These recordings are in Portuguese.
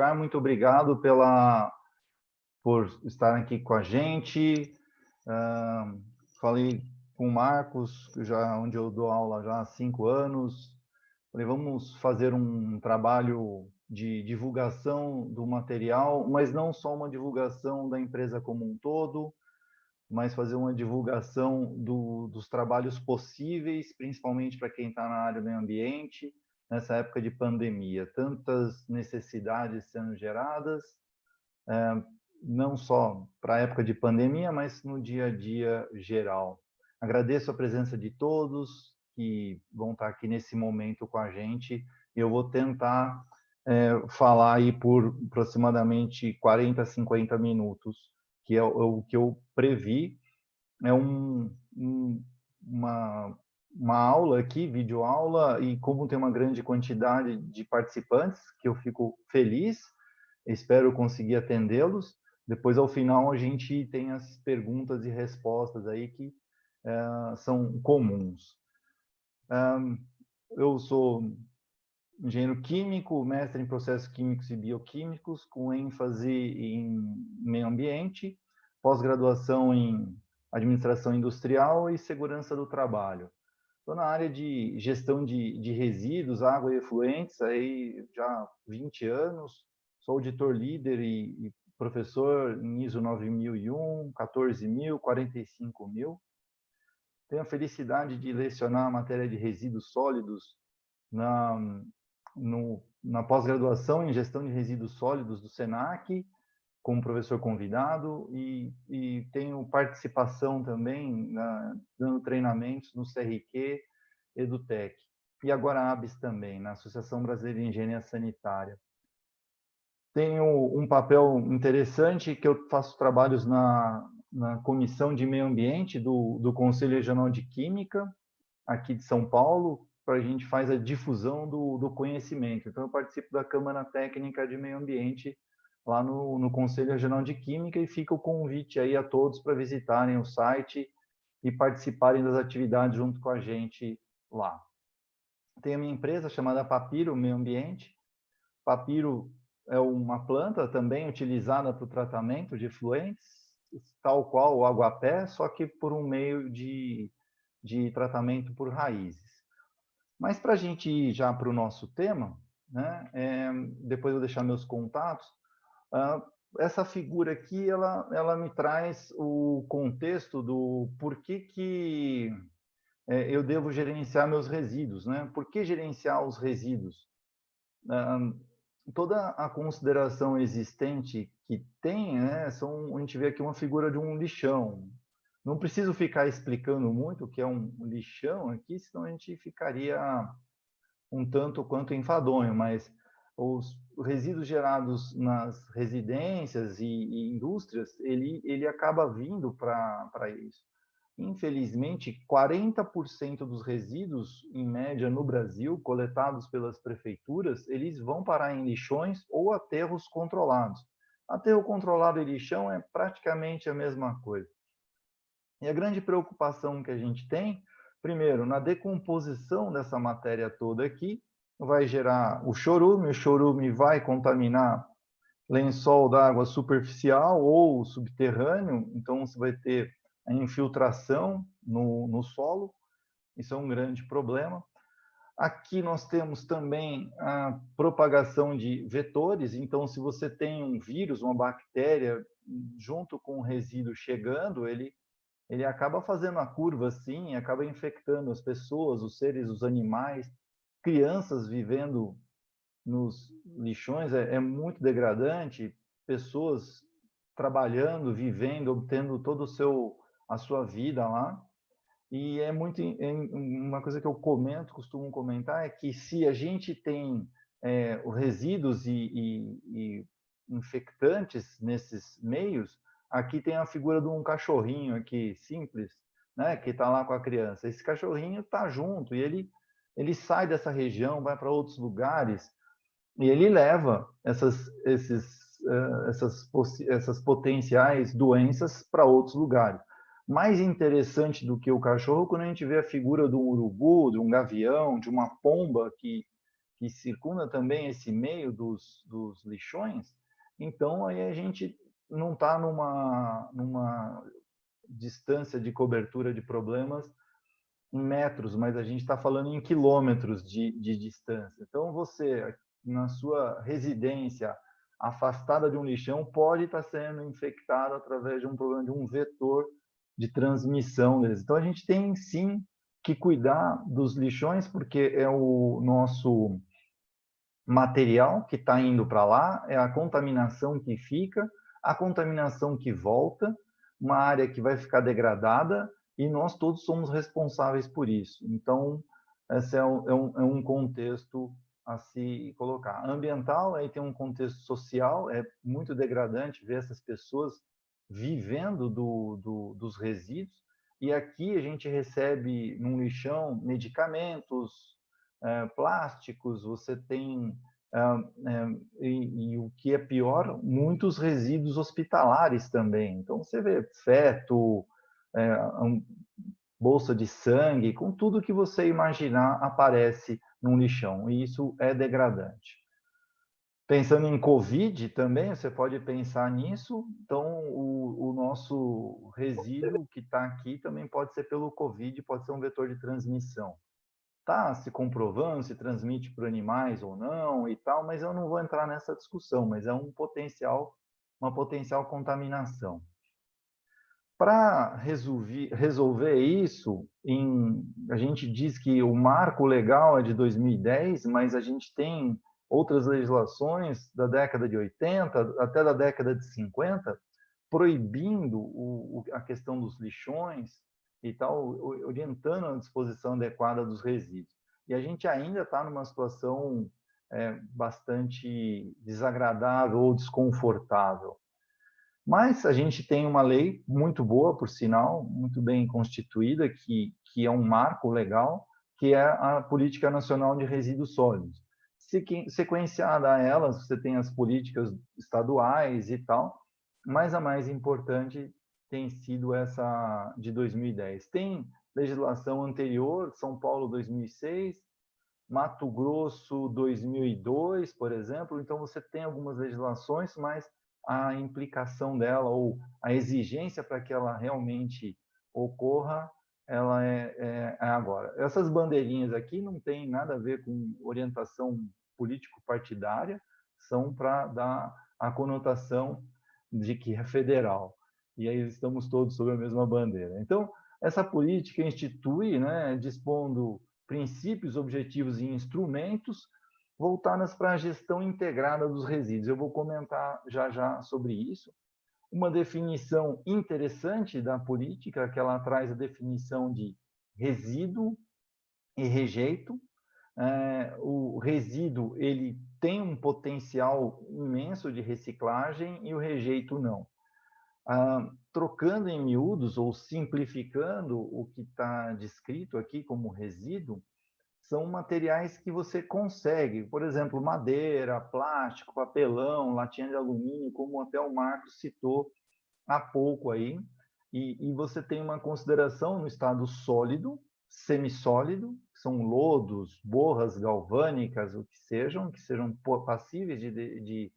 Oscar, muito obrigado por estar aqui com a gente. Falei com o Marcos, onde eu dou aula já há 5 anos. Falei, vamos fazer um trabalho de divulgação do material, mas não só uma divulgação da empresa como um todo, mas fazer uma divulgação dos trabalhos possíveis, principalmente para quem está na área do meio ambiente, nessa época de pandemia. Tantas necessidades sendo geradas, não só para a época de pandemia, mas no dia a dia geral. Agradeço a presença de todos que vão estar aqui nesse momento com a gente. Eu vou tentar falar aí por aproximadamente 40, 50 minutos, que é o que eu previ. É uma aula aqui, videoaula, e como tem uma grande quantidade de participantes, que eu fico feliz, espero conseguir atendê-los. Depois, ao final, a gente tem as perguntas e respostas aí que são comuns. Eu sou engenheiro químico, mestre em processos químicos e bioquímicos, com ênfase em meio ambiente, pós-graduação em administração industrial e segurança do trabalho. Estou na área de gestão de resíduos, água e efluentes, aí já há 20 anos. Sou auditor líder e professor em ISO 9001, 14000, 45000. Tenho a felicidade de lecionar a matéria de resíduos sólidos na pós-graduação em gestão de resíduos sólidos do SENAC, como professor convidado, e tenho participação também dando treinamentos no CRQ, EduTech, e agora a ABS também, na Associação Brasileira de Engenharia Sanitária. Tenho um papel interessante, que eu faço trabalhos na Comissão de Meio Ambiente do Conselho Regional de Química, aqui de São Paulo, para a gente faz a difusão do conhecimento. Então, eu participo da Câmara Técnica de Meio Ambiente, lá no Conselho Regional de Química, e fica o convite aí a todos para visitarem o site e participarem das atividades junto com a gente lá. Tem a minha empresa chamada Papiro Meio Ambiente. Papiro é uma planta também utilizada para o tratamento de efluentes, tal qual o aguapé, só que por um meio de tratamento por raízes. Mas para a gente ir já para o nosso tema, né, depois eu vou deixar meus contatos, essa figura aqui, ela me traz o contexto do porquê que eu devo gerenciar meus resíduos, né? Por que gerenciar os resíduos? Toda a consideração existente que tem, né, a gente vê aqui uma figura de um lixão. Não preciso ficar explicando muito o que é um lixão aqui, senão a gente ficaria um tanto quanto enfadonho, mas os resíduos gerados nas residências e indústrias, ele acaba vindo para isso. Infelizmente, 40% dos resíduos, em média, no Brasil, coletados pelas prefeituras, eles vão parar em lixões ou aterros controlados. Aterro controlado e lixão é praticamente a mesma coisa. E a grande preocupação que a gente tem, primeiro, na decomposição dessa matéria toda aqui, vai gerar o chorume vai contaminar lençol d'água superficial ou subterrâneo, então você vai ter a infiltração no solo, isso é um grande problema. Aqui nós temos também a propagação de vetores, então se você tem um vírus, uma bactéria, junto com o resíduo chegando, ele acaba fazendo a curva assim, acaba infectando as pessoas, os seres, os animais, crianças vivendo nos lixões, é muito degradante, pessoas trabalhando, vivendo, obtendo todo a sua vida lá. E uma coisa que eu costumo comentar, é que se a gente tem os resíduos e infectantes nesses meios, aqui tem a figura de um cachorrinho aqui, simples, né, que está lá com a criança. Esse cachorrinho está junto e ele sai dessa região, vai para outros lugares, e ele leva essas potenciais doenças para outros lugares. Mais interessante do que o cachorro, quando a gente vê a figura de um urubu, de um gavião, de uma pomba que que circunda também esse meio dos lixões, então aí a gente não está numa distância de cobertura de problemas em metros, mas a gente está falando em quilômetros de distância. Então, você, na sua residência, afastada de um lixão, pode estar sendo infectado através de um problema de um vetor de transmissão deles. Então, a gente tem, sim, que cuidar dos lixões, porque é o nosso material que está indo para lá, é a contaminação que fica, a contaminação que volta, uma área que vai ficar degradada, e nós todos somos responsáveis por isso. Então, esse é um contexto a se colocar. Ambiental, aí tem um contexto social, é muito degradante ver essas pessoas vivendo dos resíduos, e aqui a gente recebe num lixão medicamentos, plásticos, você tem, e o que é pior, muitos resíduos hospitalares também. Então, você vê feto, bolsa de sangue, com tudo que você imaginar aparece num lixão, e isso é degradante. Pensando em Covid também, você pode pensar nisso, então o nosso resíduo que está aqui também pode ser pelo Covid, pode ser um vetor de transmissão. Está se comprovando se transmite para animais ou não e tal, mas eu não vou entrar nessa discussão, mas é uma potencial contaminação. Para resolver isso, a gente diz que o marco legal é de 2010, mas a gente tem outras legislações da década de 80, até da década de 50, proibindo a questão dos lixões e tal, orientando a disposição adequada dos resíduos. E a gente ainda está numa situação bastante desagradável ou desconfortável. Mas a gente tem uma lei muito boa, por sinal, muito bem constituída, que é um marco legal, que é a Política Nacional de Resíduos Sólidos. Sequenciada a elas, você tem as políticas estaduais e tal, mas a mais importante tem sido essa de 2010. Tem legislação anterior, São Paulo 2006, Mato Grosso 2002, por exemplo, então você tem algumas legislações, mas a implicação dela ou a exigência para que ela realmente ocorra, ela é agora. Essas bandeirinhas aqui não tem nada a ver com orientação político-partidária, são para dar a conotação de que é federal. E aí estamos todos sob a mesma bandeira. Então, essa política institui, né, dispondo princípios, objetivos e instrumentos voltadas para a gestão integrada dos resíduos. Eu vou comentar já sobre isso. Uma definição interessante da política, que ela traz a definição de resíduo e rejeito. O resíduo ele tem um potencial imenso de reciclagem e o rejeito não. Trocando em miúdos ou simplificando o que está descrito aqui como resíduo, são materiais que você consegue, por exemplo, madeira, plástico, papelão, latinha de alumínio, como até o Marcos citou há pouco aí, e você tem uma consideração no estado sólido, semissólido, que são lodos, borras galvânicas, o que sejam passíveis de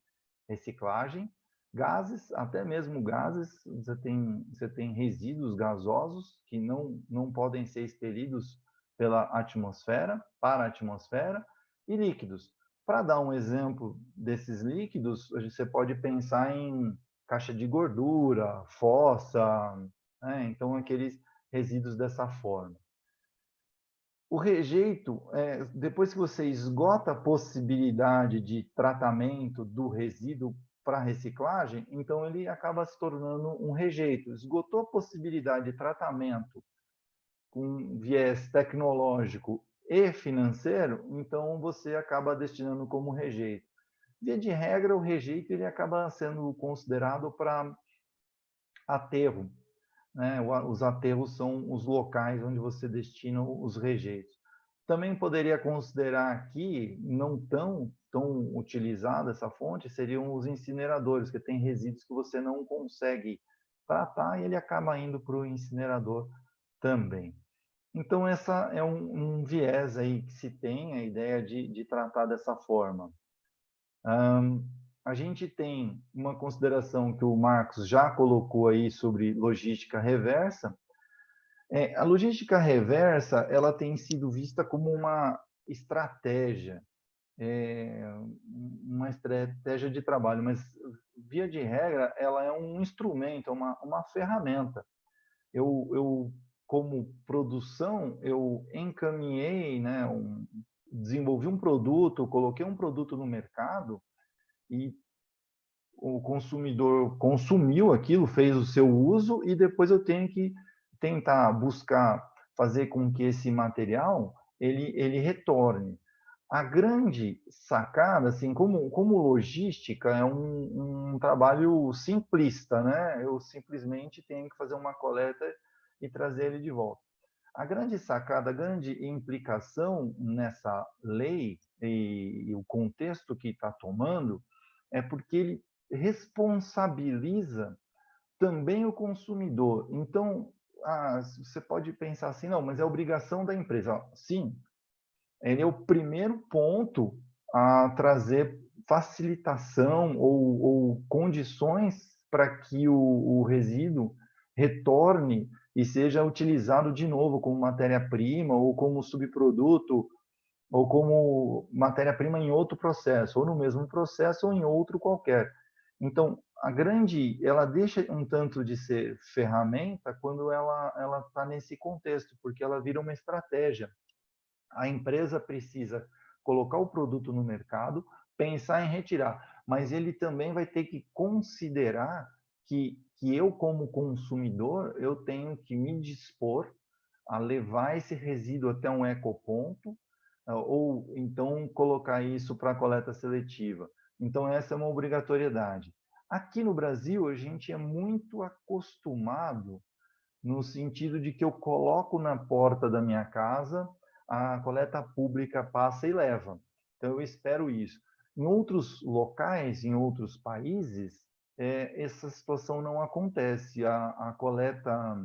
reciclagem, gases, até mesmo gases, você tem resíduos gasosos que não podem ser expelidos pela atmosfera, para a atmosfera, e líquidos. Para dar um exemplo desses líquidos, você pode pensar em caixa de gordura, fossa, né? Então aqueles resíduos dessa forma. O rejeito, depois que você esgota a possibilidade de tratamento do resíduo para reciclagem, então ele acaba se tornando um rejeito. Esgotou a possibilidade de tratamento com viés tecnológico e financeiro, então você acaba destinando como rejeito. Via de regra, o rejeito ele acaba sendo considerado para aterro, né? Os aterros são os locais onde você destina os rejeitos. Também poderia considerar aqui, não tão utilizada essa fonte, seriam os incineradores, que tem resíduos que você não consegue tratar e ele acaba indo para o incinerador também. Então, essa é um viés aí que se tem, a ideia de tratar dessa forma. A gente tem uma consideração que o Marcos já colocou aí sobre logística reversa. A logística reversa, ela tem sido vista como é, uma estratégia de trabalho, mas, via de regra, ela é um instrumento, é uma ferramenta. Eu, como produção, eu encaminhei, né, desenvolvi um produto, coloquei um produto no mercado e o consumidor consumiu aquilo, fez o seu uso e depois eu tenho que tentar buscar fazer com que esse material ele retorne. A grande sacada, assim, como logística, é um trabalho simplista, né? Eu simplesmente tenho que fazer uma coleta e trazer ele de volta. A grande sacada, a grande implicação nessa lei e o contexto que está tomando é porque ele responsabiliza também o consumidor. Então, você pode pensar assim, não, mas é obrigação da empresa. Sim, ele é o primeiro ponto a trazer facilitação ou condições para que o resíduo retorne e seja utilizado de novo como matéria-prima ou como subproduto ou como matéria-prima em outro processo, ou no mesmo processo ou em outro qualquer. Então, ela deixa um tanto de ser ferramenta quando ela está nesse contexto, porque ela vira uma estratégia. A empresa precisa colocar o produto no mercado, pensar em retirar, mas ele também vai ter que considerar que eu, como consumidor, eu tenho que me dispor a levar esse resíduo até um ecoponto, ou então colocar isso para coleta seletiva. Então, essa é uma obrigatoriedade. Aqui no Brasil, a gente é muito acostumado no sentido de que eu coloco na porta da minha casa, a coleta pública passa e leva. Então, eu espero isso. Em outros locais, em outros países, essa situação não acontece. A coleta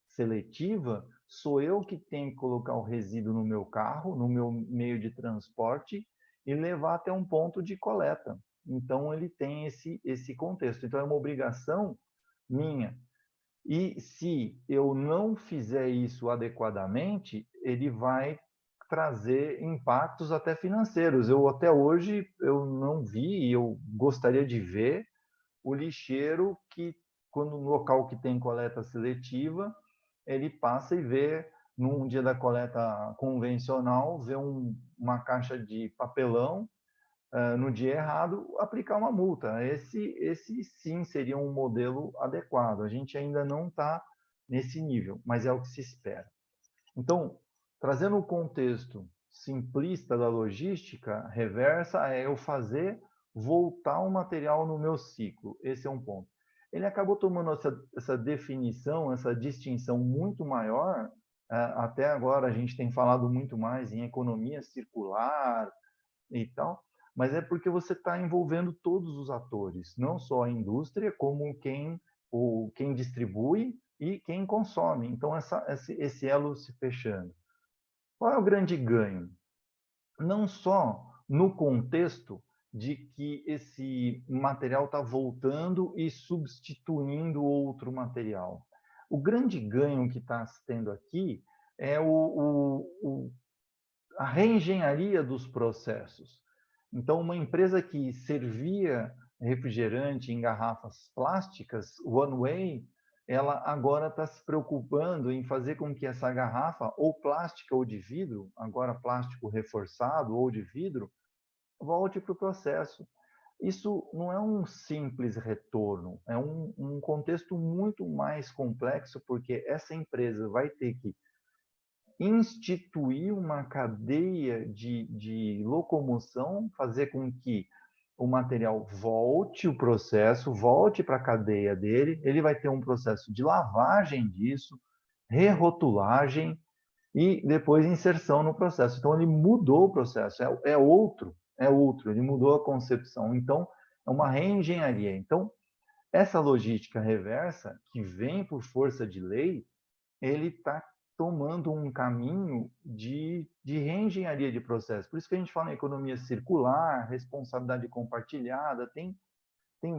seletiva sou eu que tenho que colocar o resíduo no meu carro, no meu meio de transporte e levar até um ponto de coleta. Então, ele tem esse contexto. Então, é uma obrigação minha. E se eu não fizer isso adequadamente, ele vai trazer impactos até financeiros. Eu até hoje eu não vi e eu gostaria de ver o lixeiro que, quando no local que tem coleta seletiva, ele passa e vê, num dia da coleta convencional, vê uma caixa de papelão no dia errado, aplicar uma multa. Esse sim seria um modelo adequado. A gente ainda não está nesse nível, mas é o que se espera. Então, trazendo o contexto simplista da logística reversa, é eu fazer voltar o material no meu ciclo. Esse é um ponto. Ele acabou tomando essa definição, essa distinção muito maior. Até agora a gente tem falado muito mais em economia circular e tal, mas é porque você está envolvendo todos os atores, não só a indústria, como quem distribui e quem consome. Então, esse elo se fechando. Qual é o grande ganho? Não só no contexto de que esse material está voltando e substituindo outro material. O grande ganho que está se tendo aqui é a reengenharia dos processos. Então, uma empresa que servia refrigerante em garrafas plásticas, one way, ela agora está se preocupando em fazer com que essa garrafa, ou plástica ou de vidro, agora plástico reforçado ou de vidro, volte para o processo. Isso não é um simples retorno, é um contexto muito mais complexo, porque essa empresa vai ter que instituir uma cadeia de locomoção, fazer com que o material volte o processo, volte para a cadeia dele, ele vai ter um processo de lavagem disso, rerotulagem e depois inserção no processo. Então, ele mudou o processo, é outro, ele mudou a concepção. Então, é uma reengenharia. Então, essa logística reversa, que vem por força de lei, ele está tomando um caminho de reengenharia de processo. Por isso que a gente fala em economia circular, responsabilidade compartilhada, tem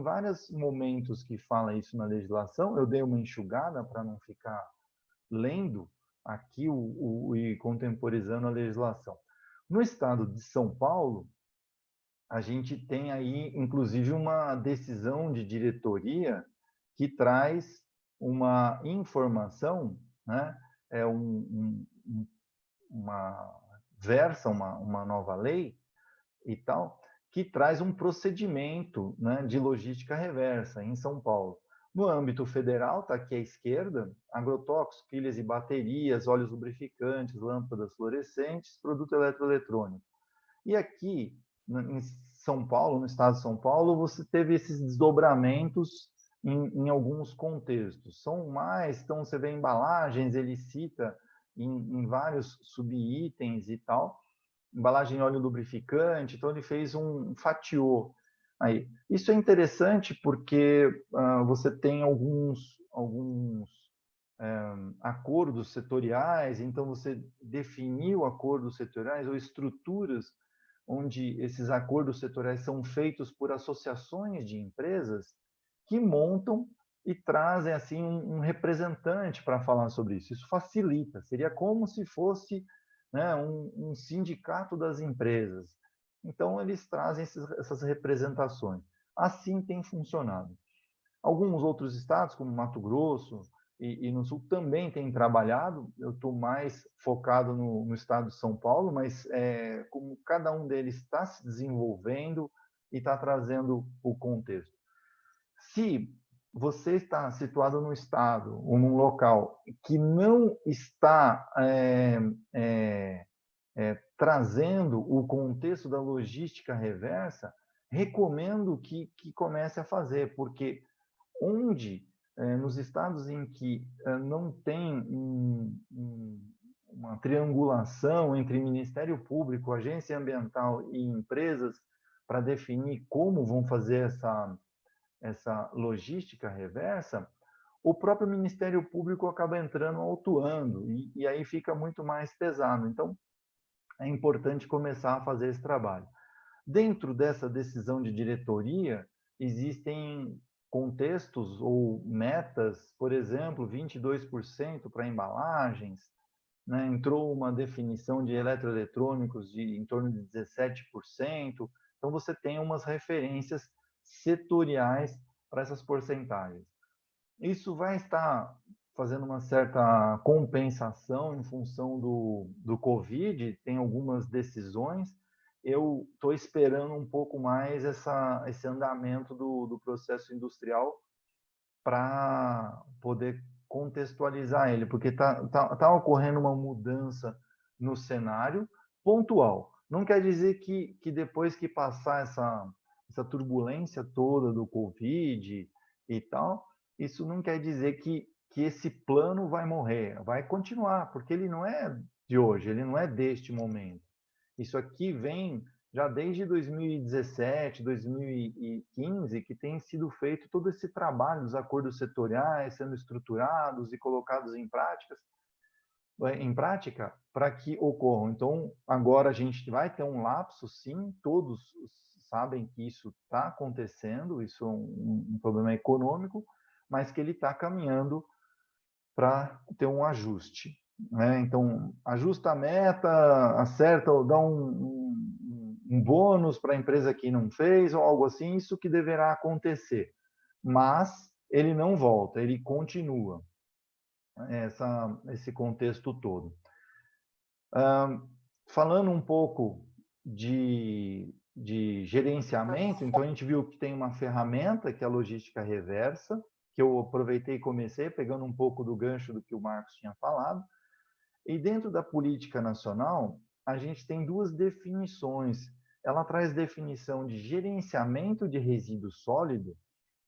vários momentos que fala isso na legislação. Eu dei uma enxugada para não ficar lendo aqui e contemporizando a legislação. No estado de São Paulo, a gente tem aí, inclusive, uma decisão de diretoria que traz uma informação, né? Uma versa, uma nova lei e tal, que traz um procedimento, né, de logística reversa em São Paulo. No âmbito federal, está aqui à esquerda, agrotóxicos, pilhas e baterias, óleos lubrificantes, lâmpadas fluorescentes, produto eletroeletrônico. E aqui, em São Paulo, no estado de São Paulo, você teve esses desdobramentos em alguns contextos. São mais, então você vê embalagens, ele cita em vários subitens e tal, embalagem óleo lubrificante, então ele fez fatiou aí. Isso é interessante porque você tem alguns acordos setoriais, então você definiu acordos setoriais ou estruturas onde esses acordos setoriais são feitos por associações de empresas que montam e trazem assim um representante para falar sobre isso. Isso facilita, seria como se fosse, né, um sindicato das empresas. Então, eles trazem essas representações. Assim tem funcionado. Alguns outros estados, como Mato Grosso e no Sul, também têm trabalhado. Eu estou mais focado no estado de São Paulo, mas como cada um deles está se desenvolvendo e está trazendo o contexto. Se você está situado num estado ou num local que não está trazendo o contexto da logística reversa, recomendo que comece a fazer, porque onde, nos estados em que não tem uma triangulação entre Ministério Público, agência ambiental e empresas para definir como vão fazer essa logística reversa, o próprio Ministério Público acaba entrando autuando, e aí fica muito mais pesado. Então, é importante começar a fazer esse trabalho. Dentro dessa decisão de diretoria, existem contextos ou metas, por exemplo, 22% para embalagens, né? Entrou uma definição de eletroeletrônicos em torno de 17%. Então, você tem umas referências setoriais para essas porcentagens. Isso vai estar fazendo uma certa compensação em função do Covid, tem algumas decisões. Eu estou esperando um pouco mais esse andamento do processo industrial para poder contextualizar ele, porque tá ocorrendo uma mudança no cenário pontual. Não quer dizer que depois que passar essa turbulência toda do Covid e tal, isso não quer dizer que esse plano vai morrer, vai continuar, porque ele não é de hoje, ele não é deste momento. Isso aqui vem já desde 2017, 2015, que tem sido feito todo esse trabalho dos acordos setoriais sendo estruturados e colocados em prática para que ocorram. Então, agora a gente vai ter um lapso, sim, todos sabem que isso está acontecendo, isso é um problema econômico, mas que ele está caminhando para ter um ajuste. Né? Então, ajusta a meta, acerta, ou dá um bônus para a empresa que não fez, ou algo assim, isso que deverá acontecer. Mas ele não volta, ele continua. Esse contexto todo. Falando um pouco de gerenciamento, então a gente viu que tem uma ferramenta que é a logística reversa, que eu aproveitei e comecei pegando um pouco do gancho do que o Marcos tinha falado. E dentro da política nacional, a gente tem duas definições. Ela traz definição de gerenciamento de resíduo sólido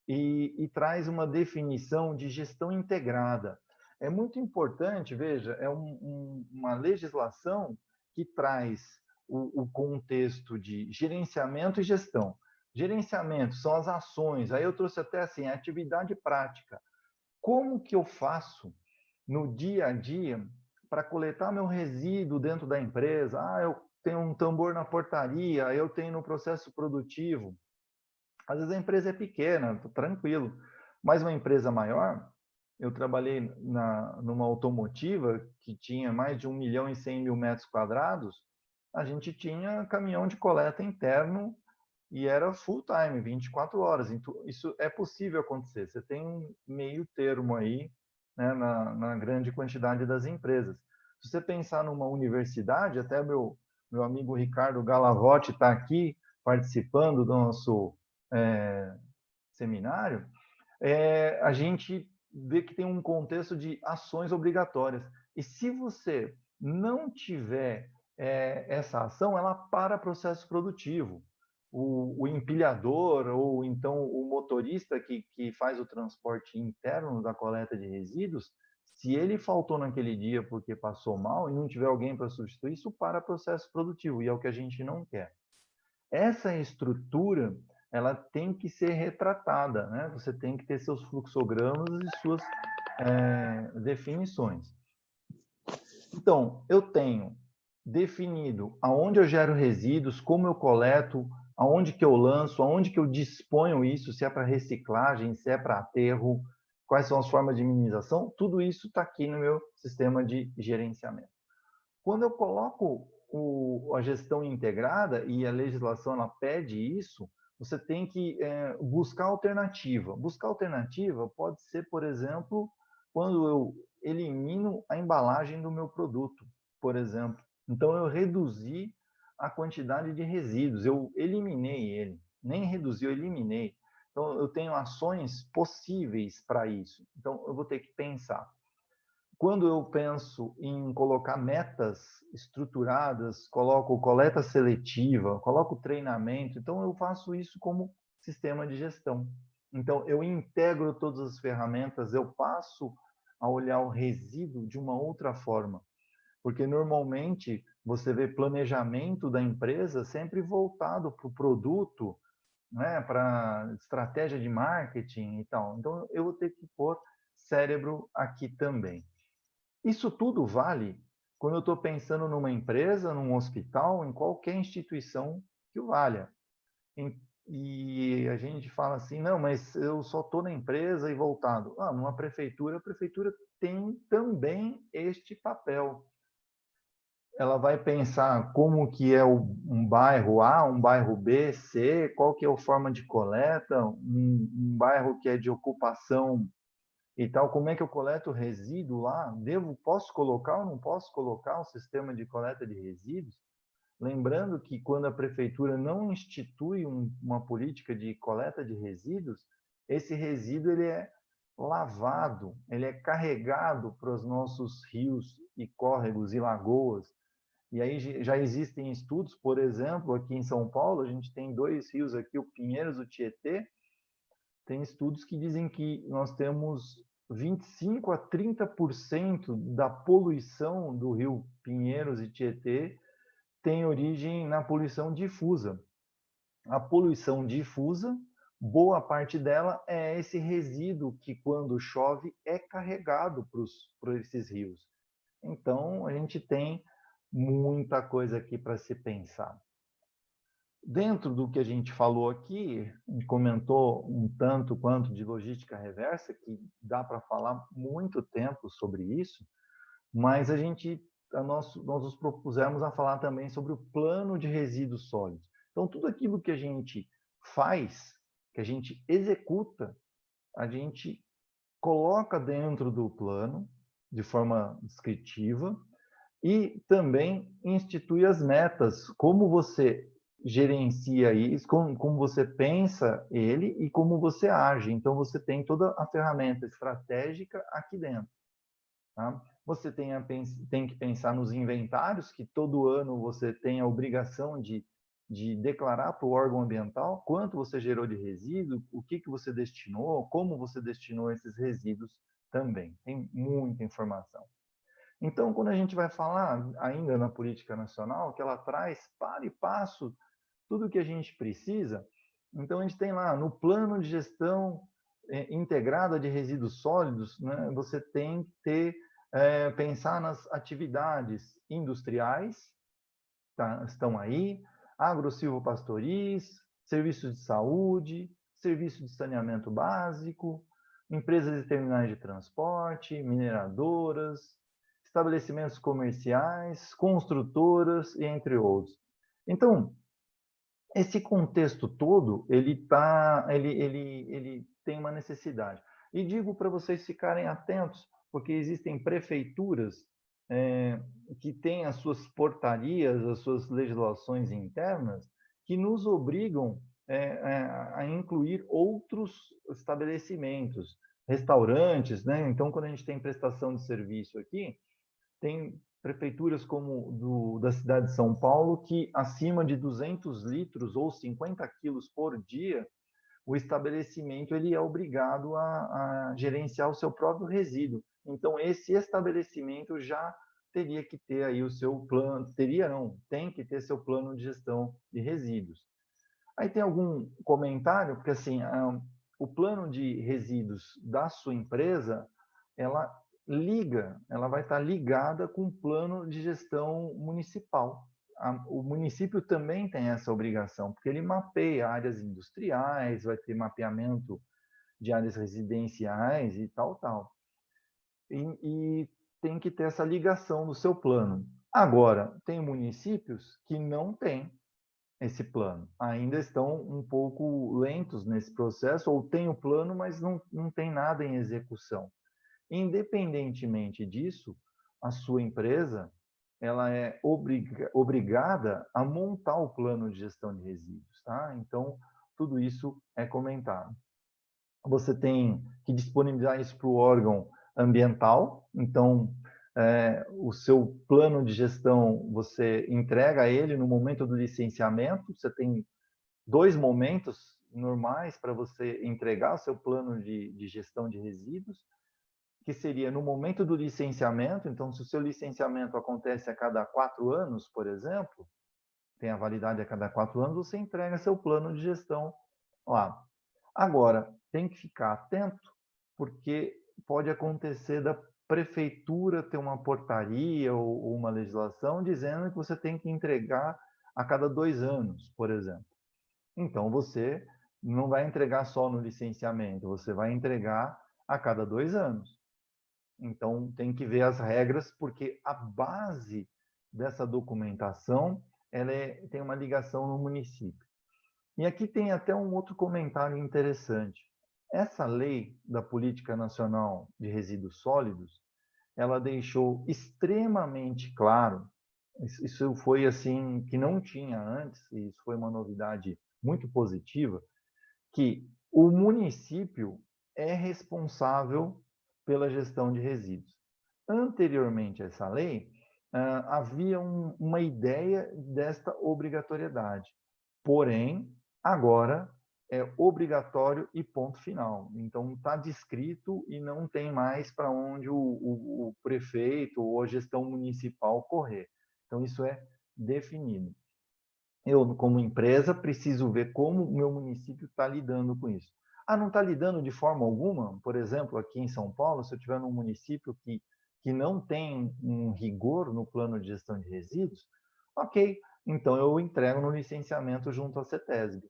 e traz uma definição de gestão integrada. É muito importante, veja, é uma legislação que traz o contexto de gerenciamento e gestão. Gerenciamento são as ações, aí eu trouxe até assim, a atividade prática. Como que eu faço no dia a dia para coletar meu resíduo dentro da empresa. Ah, eu tenho um tambor na portaria, eu tenho no processo produtivo. Às vezes a empresa é pequena, tranquilo. Mas uma empresa maior, eu trabalhei numa automotiva que tinha mais de 1.100.000 metros quadrados, a gente tinha caminhão de coleta interno e era full time, 24 horas. Então, isso é possível acontecer. Você tem um meio termo aí, né, na grande quantidade das empresas. Se você pensar numa universidade, até meu amigo Ricardo Galavotti está aqui participando do nosso seminário, a gente vê que tem um contexto de ações obrigatórias. E se você não tiver essa ação, ela para processo produtivo. O empilhador ou então o motorista que faz o transporte interno da coleta de resíduos, se ele faltou naquele dia porque passou mal e não tiver alguém para substituir, isso para processo produtivo, e é o que a gente não quer. Essa estrutura, ela tem que ser retratada, né? Você tem que ter seus fluxogramas e suas definições. Então, eu tenho definido aonde eu gero resíduos, como eu coleto, aonde que eu lanço, aonde que eu disponho isso, se é para reciclagem, se é para aterro, quais são as formas de minimização, tudo isso está aqui no meu sistema de gerenciamento. Quando eu coloco a gestão integrada, e a legislação ela pede isso, você tem que buscar alternativa. Buscar alternativa pode ser, por exemplo, quando eu elimino a embalagem do meu produto, por exemplo. Então, eu reduzi a quantidade de resíduos, eu eliminei ele. Nem reduzi, eu eliminei. Então, eu tenho ações possíveis para isso. Então, eu vou ter que pensar. Quando eu penso em colocar metas estruturadas, coloco coleta seletiva, coloco treinamento, então eu faço isso como sistema de gestão. Então, eu integro todas as ferramentas, eu passo a olhar o resíduo de uma outra forma. Porque, normalmente, você vê planejamento da empresa sempre voltado para o produto, né, para estratégia de marketing e tal. Então, eu vou ter que pôr cérebro aqui também. Isso tudo vale quando eu estou pensando numa empresa, num hospital, em qualquer instituição que o valha. E a gente fala assim, não, mas eu só estou na empresa e voltado. Numa prefeitura, a prefeitura tem também este papel. Ela vai pensar como que é um bairro A, um bairro B, C, qual que é a forma de coleta, um bairro que é de ocupação e tal, como é que eu coleto resíduo lá? Posso colocar ou não posso colocar um sistema de coleta de resíduos? Lembrando que quando a prefeitura não institui uma política de coleta de resíduos, esse resíduo ele é lavado, ele é carregado para os nossos rios e córregos e lagoas. E aí já existem estudos, por exemplo, aqui em São Paulo, a gente tem 2 rios aqui, o Pinheiros e o Tietê. Tem estudos que dizem que nós temos 25 a 30% da poluição do rio Pinheiros e Tietê tem origem na poluição difusa. A poluição difusa, boa parte dela é esse resíduo que, quando chove, é carregado para esses rios. Então, a gente tem muita coisa aqui para se pensar. Dentro do que a gente falou aqui, a gente comentou um tanto quanto de logística reversa, que dá para falar muito tempo sobre isso, mas nós nos propusemos a falar também sobre o plano de resíduos sólidos. Então, tudo aquilo que a gente faz, que a gente executa, a gente coloca dentro do plano, de forma descritiva, e também institui as metas, como você gerencia isso, como você pensa ele e como você age. Então, você tem toda a ferramenta estratégica aqui dentro. Tá? Você tem que pensar nos inventários, que todo ano você tem a obrigação de declarar para o órgão ambiental quanto você gerou de resíduo, o que você destinou, como você destinou esses resíduos também. Tem muita informação. Então, quando a gente vai falar ainda na política nacional, que ela traz para e passo tudo o que a gente precisa, então a gente tem lá no plano de gestão integrada de resíduos sólidos, né, você tem que ter pensar nas atividades industriais, tá, estão aí, agro-silvopastoris, serviços de saúde, serviço de saneamento básico, empresas e terminais de transporte, mineradoras, estabelecimentos comerciais, construtoras e entre outros. Então, esse contexto todo, ele tem uma necessidade. E digo para vocês ficarem atentos, porque existem prefeituras que têm as suas portarias, as suas legislações internas, que nos obrigam a incluir outros estabelecimentos, restaurantes, né? Então, quando a gente tem prestação de serviço aqui, tem prefeituras como da cidade de São Paulo que acima de 200 litros ou 50 quilos por dia, o estabelecimento ele é obrigado a gerenciar o seu próprio resíduo. Então, esse estabelecimento já teria que ter aí o seu plano, teria não, tem que ter seu plano de gestão de resíduos. Aí tem algum comentário, porque assim, o plano de resíduos da sua empresa, ela ela vai estar ligada com o plano de gestão municipal. O município também tem essa obrigação, porque ele mapeia áreas industriais, vai ter mapeamento de áreas residenciais e tal, tal. E tem que ter essa ligação no seu plano. Agora, tem municípios que não têm esse plano. Ainda estão um pouco lentos nesse processo, ou tem o plano, mas não tem nada em execução. Independentemente disso, a sua empresa ela é obrigada a montar o plano de gestão de resíduos, tá? Então, tudo isso é comentado. Você tem que disponibilizar isso para o órgão ambiental, então, o seu plano de gestão, você entrega ele no momento do licenciamento, você tem 2 momentos normais para você entregar o seu plano de gestão de resíduos, que seria no momento do licenciamento. Então, se o seu licenciamento acontece a cada 4 anos, por exemplo, tem a validade a cada 4 anos, você entrega seu plano de gestão lá. Agora, tem que ficar atento, porque pode acontecer da prefeitura ter uma portaria ou uma legislação dizendo que você tem que entregar a cada 2 anos, por exemplo. Então, você não vai entregar só no licenciamento, você vai entregar a cada 2 anos. Então, tem que ver as regras, porque a base dessa documentação tem uma ligação no município. E aqui tem até um outro comentário interessante. Essa lei da Política Nacional de Resíduos Sólidos, ela deixou extremamente claro, isso foi assim, que não tinha antes, e isso foi uma novidade muito positiva, que o município é responsável pela gestão de resíduos. Anteriormente a essa lei, havia uma ideia desta obrigatoriedade. Porém, agora é obrigatório e ponto final. Então, está descrito e não tem mais para onde o prefeito ou a gestão municipal correr. Então, isso é definido. Eu, como empresa, preciso ver como o meu município está lidando com isso. Ah, não está lidando de forma alguma? Por exemplo, aqui em São Paulo, se eu tiver num município que não tem um rigor no plano de gestão de resíduos, ok, então eu entrego no licenciamento junto à CETESB.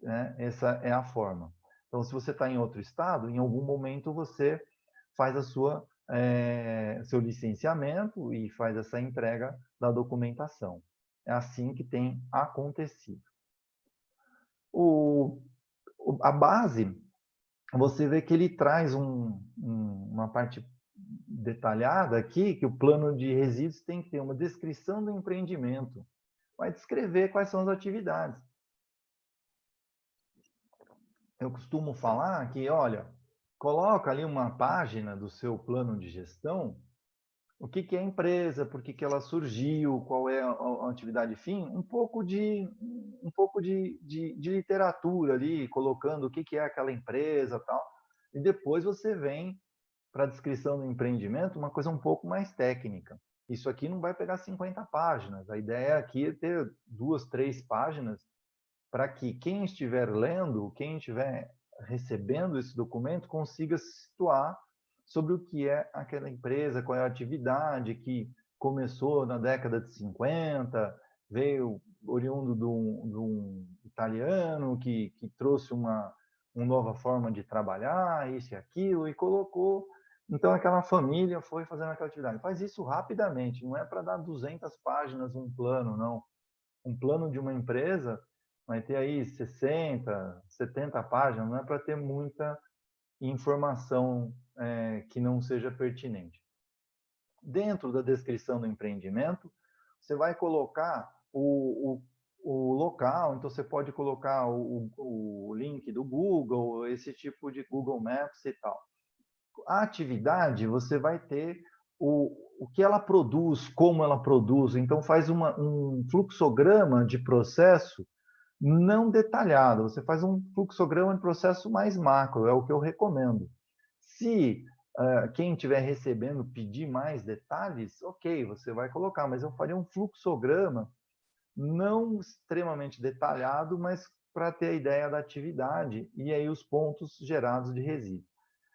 Né? Essa é a forma. Então, se você está em outro estado, em algum momento você faz seu licenciamento e faz essa entrega da documentação. É assim que tem acontecido. A base, você vê que ele traz uma parte detalhada aqui, que o plano de resíduos tem que ter uma descrição do empreendimento. Vai descrever quais são as atividades. Eu costumo falar que, olha, coloca ali uma página do seu plano de gestão, o que é a empresa, por que ela surgiu, qual é a atividade fim, um pouco de literatura ali, colocando o que é aquela empresa, tal. E depois você vem para a descrição do empreendimento, uma coisa um pouco mais técnica. Isso aqui não vai pegar 50 páginas. A ideia aqui é ter 2, 3 páginas para que quem estiver lendo, quem estiver recebendo esse documento, consiga se situar sobre o que é aquela empresa, qual é a atividade que começou na década de 50, veio oriundo de um italiano que trouxe uma nova forma de trabalhar, isso e aquilo, e colocou. Então, aquela família foi fazendo aquela atividade. Faz isso rapidamente, não é para dar 200 páginas um plano, não. Um plano de uma empresa vai ter aí 60, 70 páginas, não é para ter muita informação que não seja pertinente. Dentro da descrição do empreendimento, você vai colocar o local, então você pode colocar o link do Google, esse tipo de Google Maps e tal. A atividade, você vai ter o que ela produz, como ela produz, então faz um fluxograma de processo não detalhado, você faz um fluxograma de processo mais macro, é o que eu recomendo. Se quem estiver recebendo pedir mais detalhes, ok, você vai colocar, mas eu faria um fluxograma não extremamente detalhado, mas para ter a ideia da atividade e aí os pontos gerados de resíduos.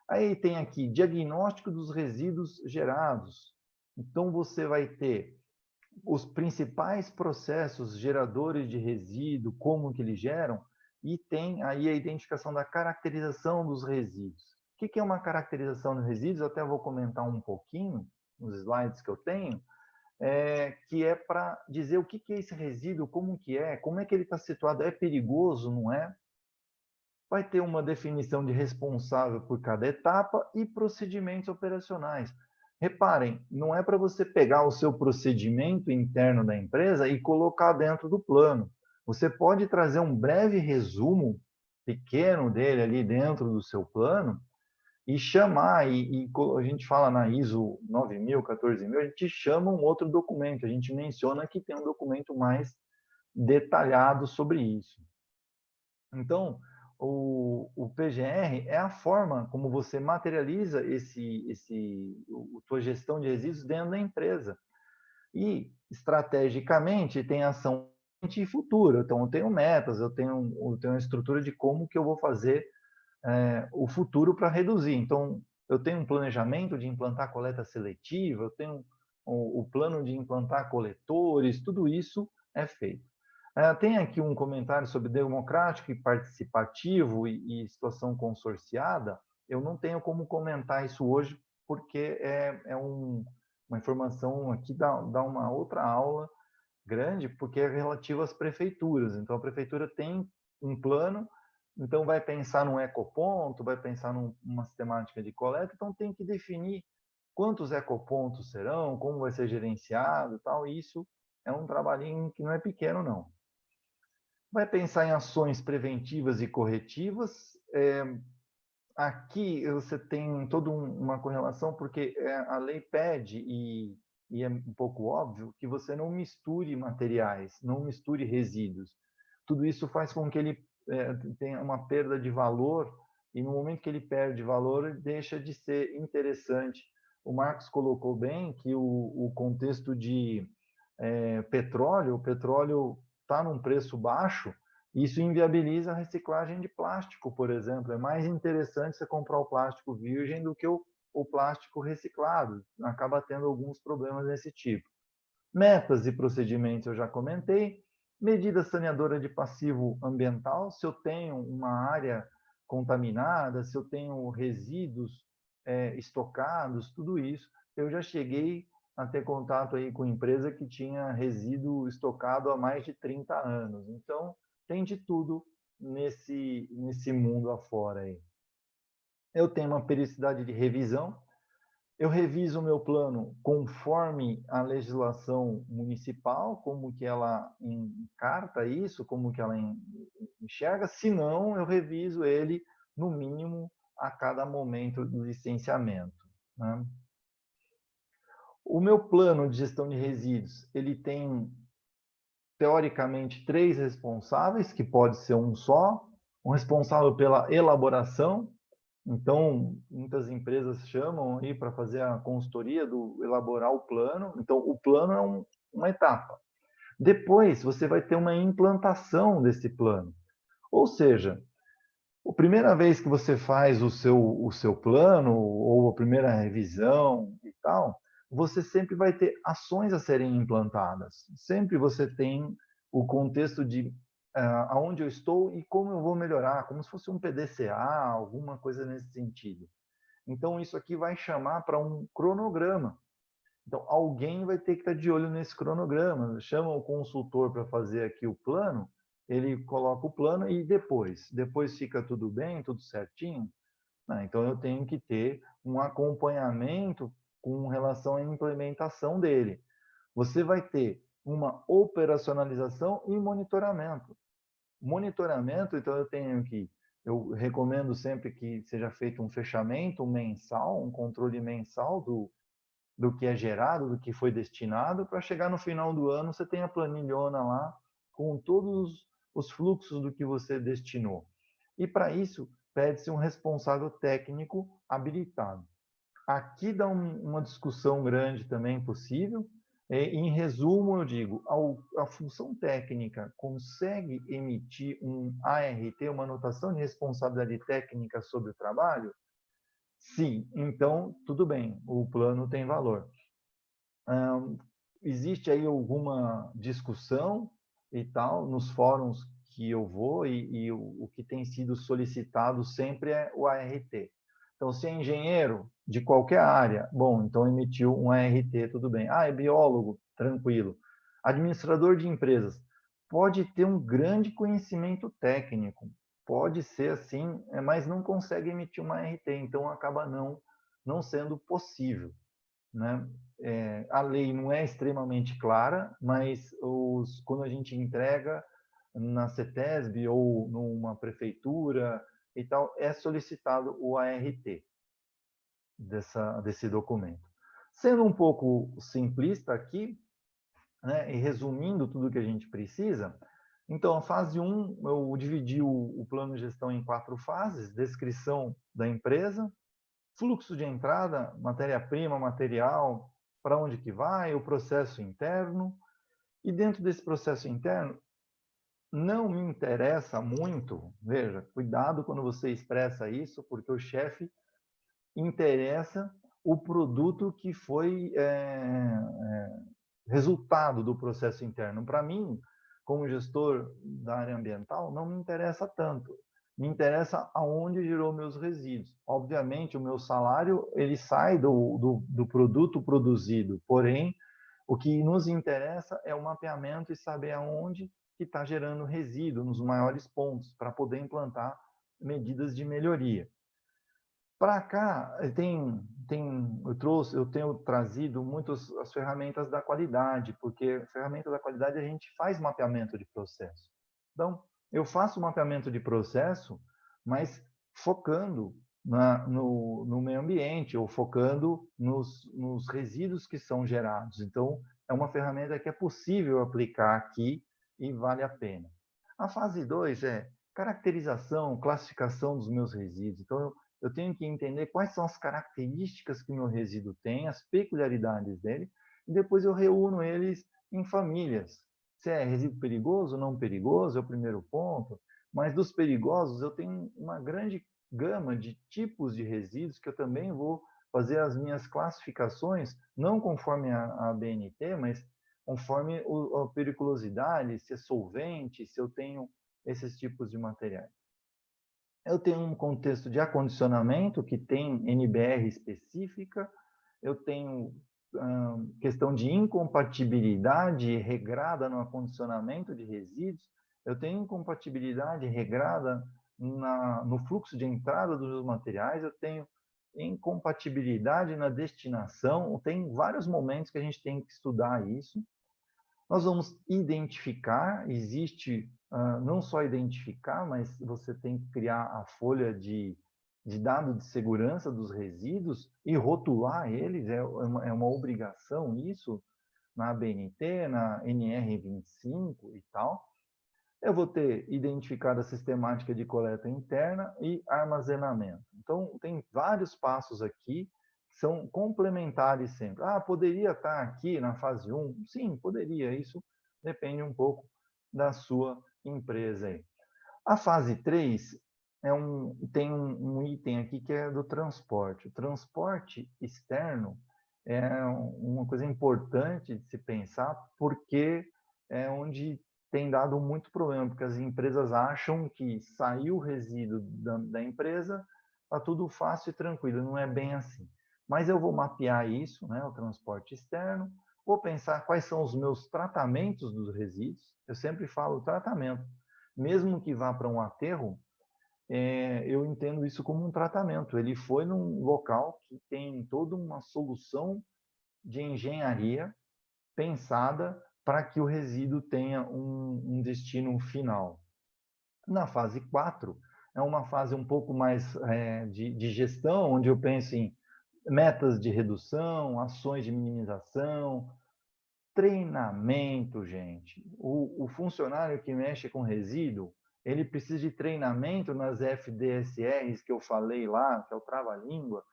Aí tem aqui diagnóstico dos resíduos gerados. Então você vai ter os principais processos geradores de resíduo, como que eles geram, e tem aí a identificação da caracterização dos resíduos. O que é uma caracterização de resíduos? Eu até vou comentar um pouquinho nos slides que eu tenho, que é para dizer o que é esse resíduo, como é que ele está situado, é perigoso, não é? Vai ter uma definição de responsável por cada etapa e procedimentos operacionais. Reparem, não é para você pegar o seu procedimento interno da empresa e colocar dentro do plano. Você pode trazer um breve resumo pequeno dele ali dentro do seu plano e chamar, a gente fala na ISO 9000, 14000, a gente chama um outro documento, a gente menciona que tem um documento mais detalhado sobre isso. Então, o PGR é a forma como você materializa a tua gestão de resíduos dentro da empresa. E, estrategicamente, tem ação e futura. Então, eu tenho metas, eu tenho uma estrutura de como que eu vou fazer o futuro para reduzir. Então, eu tenho um planejamento de implantar coleta seletiva, eu tenho o plano de implantar coletores, tudo isso é feito. Tem aqui um comentário sobre democrático e participativo e situação consorciada. Eu não tenho como comentar isso hoje, porque uma informação aqui dá uma outra aula grande, porque é relativo às prefeituras. Então, a prefeitura tem um plano, então vai pensar num ecoponto, vai pensar numa sistemática de coleta, então tem que definir quantos ecopontos serão, como vai ser gerenciado e tal. E isso é um trabalhinho que não é pequeno, não. Vai pensar em ações preventivas e corretivas. Aqui você tem toda uma correlação, porque a lei pede, e é um pouco óbvio, que você não misture materiais, não misture resíduos. Tudo isso faz com que ele tenha uma perda de valor, e no momento que ele perde valor, ele deixa de ser interessante. O Marcos colocou bem que o contexto de petróleo, o petróleo está num preço baixo, isso inviabiliza a reciclagem de plástico, por exemplo. É mais interessante você comprar o plástico virgem do que o plástico reciclado. Acaba tendo alguns problemas desse tipo. Metas e procedimentos eu já comentei. Medida saneadora de passivo ambiental. Se eu tenho uma área contaminada, se eu tenho resíduos estocados, tudo isso, eu já cheguei a ter contato aí com empresa que tinha resíduo estocado há mais de 30 anos. Então, tem de tudo nesse mundo afora aí. Eu tenho uma periodicidade de revisão. Eu reviso o meu plano conforme a legislação municipal, como que ela encarta isso, como que ela enxerga. Se não, eu reviso ele, no mínimo, a cada momento do licenciamento, né? O meu plano de gestão de resíduos, ele tem, teoricamente, 3 responsáveis, que pode ser um só. Um responsável pela elaboração. Então, muitas empresas chamam aí para fazer a consultoria do elaborar o plano. Então, o plano é uma etapa. Depois, você vai ter uma implantação desse plano. Ou seja, A primeira vez que você faz o seu plano, ou a primeira revisão e tal, você sempre vai ter ações a serem implantadas. Sempre você tem o contexto de aonde eu estou e como eu vou melhorar, como se fosse um PDCA, alguma coisa nesse sentido. Então, isso aqui vai chamar para um cronograma. Então, alguém vai ter que estar de olho nesse cronograma. Chama o consultor para fazer aqui o plano, ele coloca o plano e depois fica tudo bem, tudo certinho. Então, eu tenho que ter um acompanhamento com relação à implementação dele. Você vai ter uma operacionalização e monitoramento. Monitoramento, então eu recomendo sempre que seja feito um fechamento mensal, um controle mensal do que é gerado, do que foi destinado, para chegar no final do ano você tem a planilhona lá com todos os fluxos do que você destinou. E para isso, pede-se um responsável técnico habilitado. Aqui dá uma discussão grande também possível. Em resumo, eu digo, a função técnica consegue emitir um ART, uma anotação de responsabilidade técnica sobre o trabalho? Sim, então tudo bem, o plano tem valor. Existe aí alguma discussão e tal nos fóruns que eu vou e o que tem sido solicitado sempre é o ART. Então, se é engenheiro de qualquer área, bom, então emitiu um ART, tudo bem. Ah, é biólogo, tranquilo. Administrador de empresas, pode ter um grande conhecimento técnico, pode ser assim, mas não consegue emitir uma ART, então acaba não sendo possível, né? A lei não é extremamente clara, mas quando a gente entrega na CETESB ou numa prefeitura e tal, é solicitado o ART desse documento. Sendo um pouco simplista aqui, né, e resumindo tudo que a gente precisa, então, a fase 1, eu dividi o plano de gestão em 4 fases: descrição da empresa, fluxo de entrada, matéria-prima, material, para onde que vai, o processo interno. E dentro desse processo interno, não me interessa muito, veja, cuidado quando você expressa isso, porque o chefe interessa o produto que foi resultado do processo interno. Para mim, como gestor da área ambiental, não me interessa tanto. Me interessa aonde gerou meus resíduos. Obviamente, o meu salário ele sai do produto produzido, porém, o que nos interessa é o mapeamento e saber aonde que está gerando resíduo nos maiores pontos, para poder implantar medidas de melhoria. Para cá, eu tenho trazido muitas as ferramentas da qualidade, porque ferramenta da qualidade a gente faz mapeamento de processo. Então, eu faço mapeamento de processo, mas focando no meio ambiente, ou focando nos resíduos que são gerados. Então, é uma ferramenta que é possível aplicar aqui e vale a pena. A fase 2 é caracterização, classificação dos meus resíduos. Então, eu tenho que entender quais são as características que o meu resíduo tem, as peculiaridades dele, e depois eu reúno eles em famílias. Se é resíduo perigoso ou não perigoso, é o primeiro ponto, mas dos perigosos eu tenho uma grande gama de tipos de resíduos que eu também vou fazer as minhas classificações, não conforme a BNT, mas conforme a periculosidade, se é solvente, se eu tenho esses tipos de materiais. Eu tenho um contexto de acondicionamento que tem NBR específica, eu tenho questão de incompatibilidade regrada no acondicionamento de resíduos, eu tenho incompatibilidade regrada no fluxo de entrada dos materiais, eu tenho incompatibilidade na destinação, tem vários momentos que a gente tem que estudar isso. Nós vamos identificar, existe não só identificar, mas você tem que criar a folha de dado de segurança dos resíduos e rotular eles, é uma obrigação isso, na ABNT, na NR25 e tal. Eu vou ter identificado a sistemática de coleta interna e armazenamento. Então, tem vários passos aqui que são complementares sempre. Ah, poderia estar aqui na fase 1? Sim, poderia. Isso depende um pouco da sua empresa aí. A fase 3 tem um item aqui que é do transporte. O transporte externo é uma coisa importante de se pensar, porque é onde tem dado muito problema, porque as empresas acham que saiu o resíduo da empresa, está tudo fácil e tranquilo, não é bem assim. Mas eu vou mapear isso, né, o transporte externo, vou pensar quais são os meus tratamentos dos resíduos, eu sempre falo tratamento, mesmo que vá para um aterro, eu entendo isso como um tratamento. Ele foi num local que tem toda uma solução de engenharia pensada para que o resíduo tenha um destino final. Na fase 4, é uma fase um pouco mais de gestão, onde eu penso em metas de redução, ações de minimização, treinamento, gente. O funcionário que mexe com resíduo, ele precisa de treinamento nas FDSRs que eu falei lá, que é o trava-língua,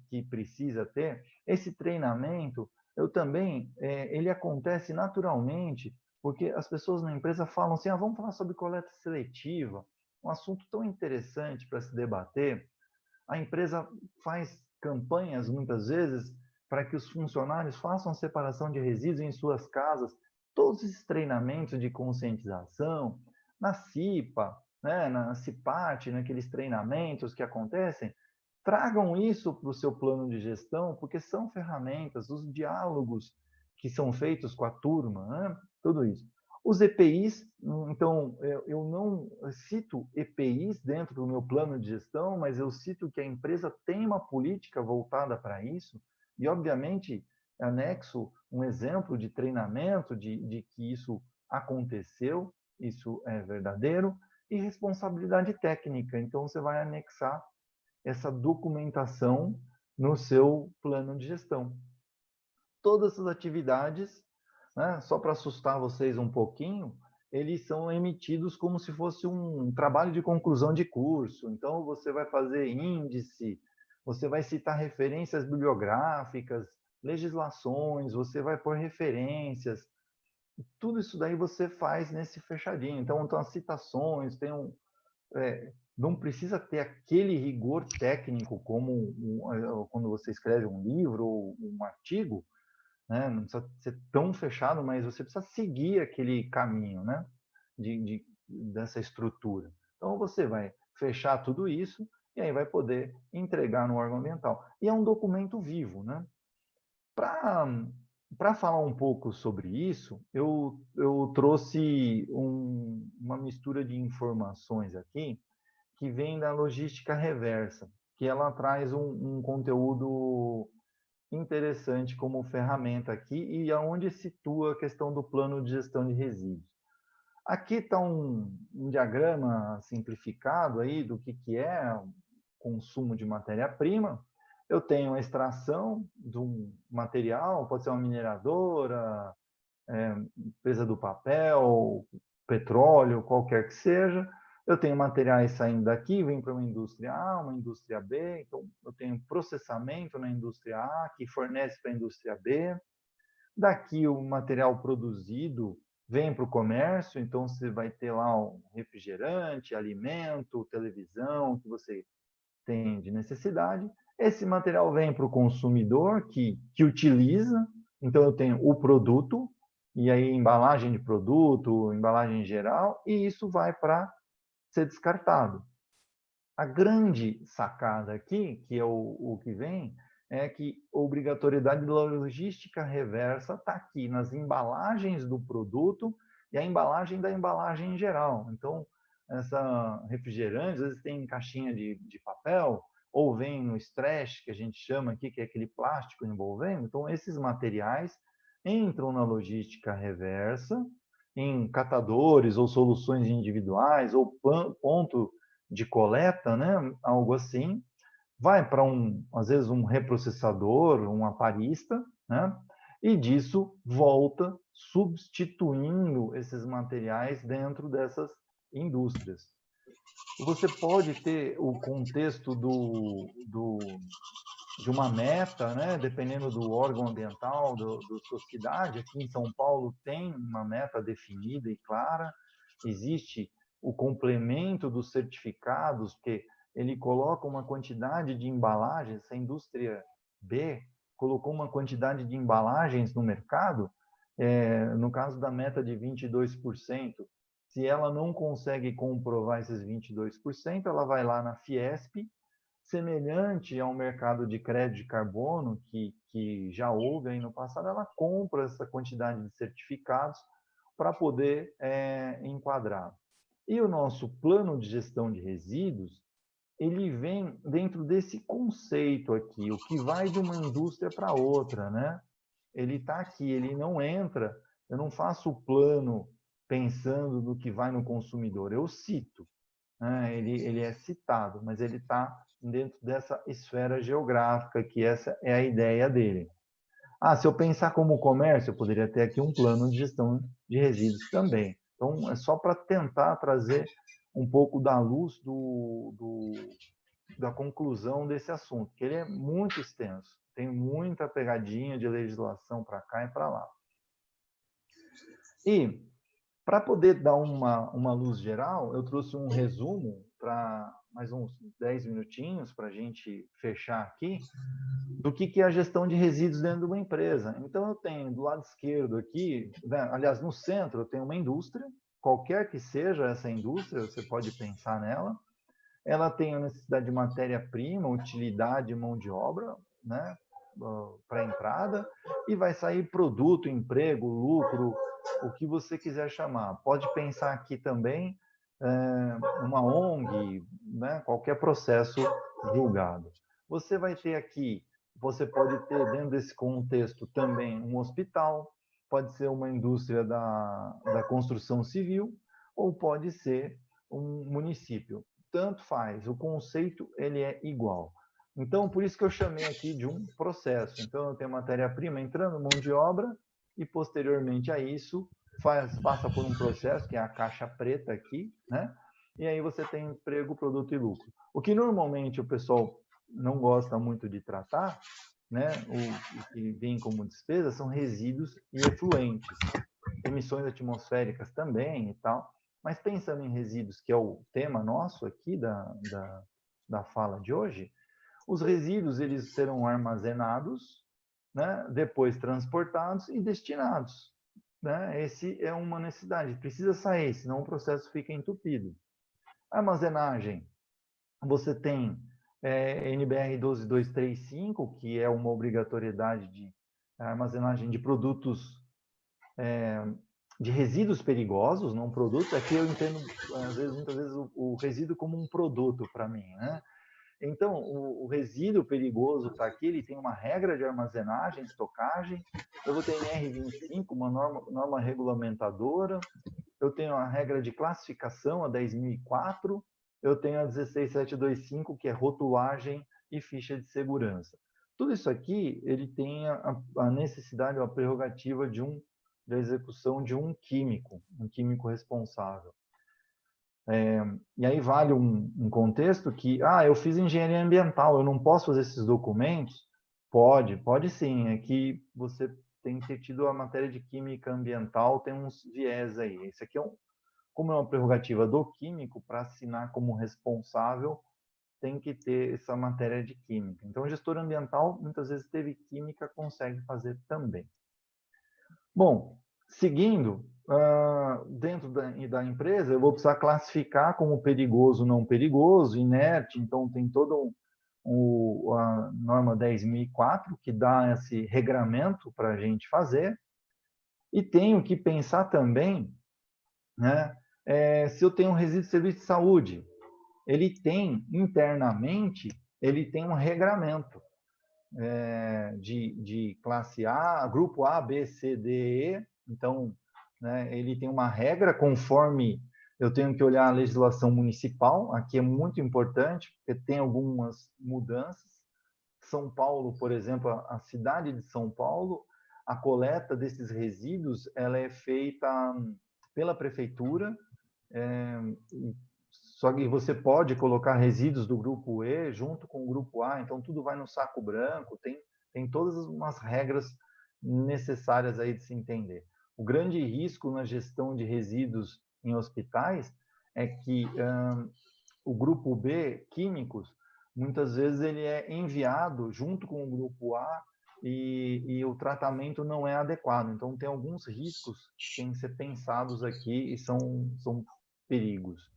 que precisa ter. Esse treinamento, eu também, ele acontece naturalmente, porque as pessoas na empresa falam assim, vamos falar sobre coleta seletiva, um assunto tão interessante para se debater. A empresa faz campanhas, muitas vezes, para que os funcionários façam separação de resíduos em suas casas. Todos esses treinamentos de conscientização, na CIPA, né, na CIPAT, naqueles treinamentos que acontecem, tragam isso para o seu plano de gestão, porque são ferramentas, os diálogos que são feitos com a turma, né, tudo isso. Os EPIs, então, eu não cito EPIs dentro do meu plano de gestão, mas eu cito que a empresa tem uma política voltada para isso, e, obviamente, anexo um exemplo de treinamento de que isso aconteceu, isso é verdadeiro, e responsabilidade técnica. Então, você vai anexar essa documentação no seu plano de gestão. Todas essas atividades, né, só para assustar vocês um pouquinho, eles são emitidos como se fosse um trabalho de conclusão de curso. Então, você vai fazer índice, você vai citar referências bibliográficas, legislações, você vai pôr referências. Tudo isso daí você faz nesse fechadinho. Então, as citações, não precisa ter aquele rigor técnico como quando você escreve um livro ou um artigo, né? Não precisa ser tão fechado, mas você precisa seguir aquele caminho, né? Dessa estrutura. Então, você vai fechar tudo isso e aí vai poder entregar no órgão ambiental. E é um documento vivo, né? Para falar um pouco sobre isso, eu trouxe uma mistura de informações aqui que vem da logística reversa, que ela traz um conteúdo interessante como ferramenta aqui e aonde situa a questão do plano de gestão de resíduos. Aqui está um diagrama simplificado aí do que é o consumo de matéria-prima. Eu tenho a extração de um material, pode ser uma mineradora, empresa do papel, petróleo, qualquer que seja. Eu tenho materiais saindo daqui, vem para uma indústria A, uma indústria B, então eu tenho processamento na indústria A, que fornece para a indústria B. Daqui o material produzido vem para o comércio, então você vai ter lá um refrigerante, alimento, televisão, que você tem de necessidade. Esse material vem para o consumidor que utiliza, então eu tenho o produto, e aí embalagem de produto, embalagem geral, e isso vai para ser descartado. A grande sacada aqui, que é o que vem, é que a obrigatoriedade da logística reversa está aqui nas embalagens do produto e a embalagem da embalagem em geral. Então, essa refrigerante, às vezes tem caixinha de papel, ou vem no stretch, que a gente chama aqui, que é aquele plástico envolvendo. Então, esses materiais entram na logística reversa, em catadores ou soluções individuais, ou ponto de coleta, né? Algo assim, vai para às vezes um reprocessador, um aparista, né? E disso volta substituindo esses materiais dentro dessas indústrias. Você pode ter o contexto de uma meta, né? Dependendo do órgão ambiental da sua cidade. Aqui em São Paulo tem uma meta definida e clara, existe o complemento dos certificados, porque ele coloca uma quantidade de embalagens, essa indústria B colocou uma quantidade de embalagens no mercado, no caso da meta de 22%, se ela não consegue comprovar esses 22%, ela vai lá na Fiesp, semelhante ao mercado de crédito de carbono, que já houve aí no passado, ela compra essa quantidade de certificados para poder enquadrar. E o nosso plano de gestão de resíduos, ele vem dentro desse conceito aqui, o que vai de uma indústria para outra, né? Ele está aqui, ele não entra, eu não faço o plano pensando no que vai no consumidor, eu cito, né? Ele é citado, mas ele está dentro dessa esfera geográfica, que essa é a ideia dele. Ah, se eu pensar como comércio, eu poderia ter aqui um plano de gestão de resíduos também. Então, é só para tentar trazer um pouco da luz da conclusão desse assunto, que ele é muito extenso, tem muita pegadinha de legislação para cá e para lá. E, para poder dar uma luz geral, eu trouxe um resumo para mais uns 10 minutinhos para a gente fechar aqui, do que é a gestão de resíduos dentro de uma empresa. Então, eu tenho do lado esquerdo aqui, né, aliás, no centro, eu tenho uma indústria, qualquer que seja essa indústria, você pode pensar nela. Ela tem a necessidade de matéria-prima, utilidade, mão de obra, né, para entrada, e vai sair produto, emprego, lucro, o que você quiser chamar. Pode pensar aqui também uma ONG, né, qualquer processo julgado. Você vai ter aqui, você pode ter dentro desse contexto também um hospital, pode ser uma indústria da construção civil, ou pode ser um município. Tanto faz, o conceito ele é igual. Então, por isso que eu chamei aqui de um processo. Então, eu tenho matéria-prima entrando, mão de obra, e posteriormente a isso, passa por um processo, que é a caixa preta aqui, né? E aí você tem emprego, produto e lucro. O que normalmente o pessoal não gosta muito de tratar, né? O que vem como despesa são resíduos e efluentes. Emissões atmosféricas também e tal. Mas pensando em resíduos, que é o tema nosso aqui da fala de hoje, os resíduos eles serão armazenados, né? Depois transportados e destinados. Né? Esse é uma necessidade, precisa sair, senão o processo fica entupido. Armazenagem, você tem NBR 12235, que é uma obrigatoriedade de armazenagem de produtos, de resíduos perigosos, não produtos. Aqui eu entendo, muitas vezes, o resíduo como um produto para mim, né? Então, o resíduo perigoso está aqui, ele tem uma regra de armazenagem, estocagem. Eu vou ter NR25, uma norma regulamentadora. Eu tenho a regra de classificação, a 10.004. Eu tenho a 16725, que é rotulagem e ficha de segurança. Tudo isso aqui, ele tem a necessidade, a prerrogativa da execução de um químico responsável. E aí vale um contexto que, eu fiz engenharia ambiental, eu não posso fazer esses documentos? Pode sim, é que você tem que ter tido a matéria de química ambiental, tem uns viés aí. Esse aqui como é uma prerrogativa do químico, para assinar como responsável, tem que ter essa matéria de química. Então, o gestor ambiental, muitas vezes, teve química, consegue fazer também. Bom, seguindo, dentro da empresa, eu vou precisar classificar como perigoso, não perigoso, inerte, então tem todo a norma 10.004, que dá esse regramento para a gente fazer, e tenho que pensar também, né, se eu tenho um resíduo de serviço de saúde, ele tem, internamente, ele tem um regramento de classe A, grupo A, B, C, D, E. Então, né, ele tem uma regra conforme eu tenho que olhar a legislação municipal. Aqui é muito importante, porque tem algumas mudanças. São Paulo, por exemplo, a cidade de São Paulo, a coleta desses resíduos ela é feita pela prefeitura, só que você pode colocar resíduos do grupo E junto com o grupo A, então tudo vai no saco branco, tem todas umas regras necessárias aí de se entender. O grande risco na gestão de resíduos em hospitais é que o grupo B, químicos, muitas vezes ele é enviado junto com o grupo A e o tratamento não é adequado. Então, tem alguns riscos que têm que ser pensados aqui e são perigos.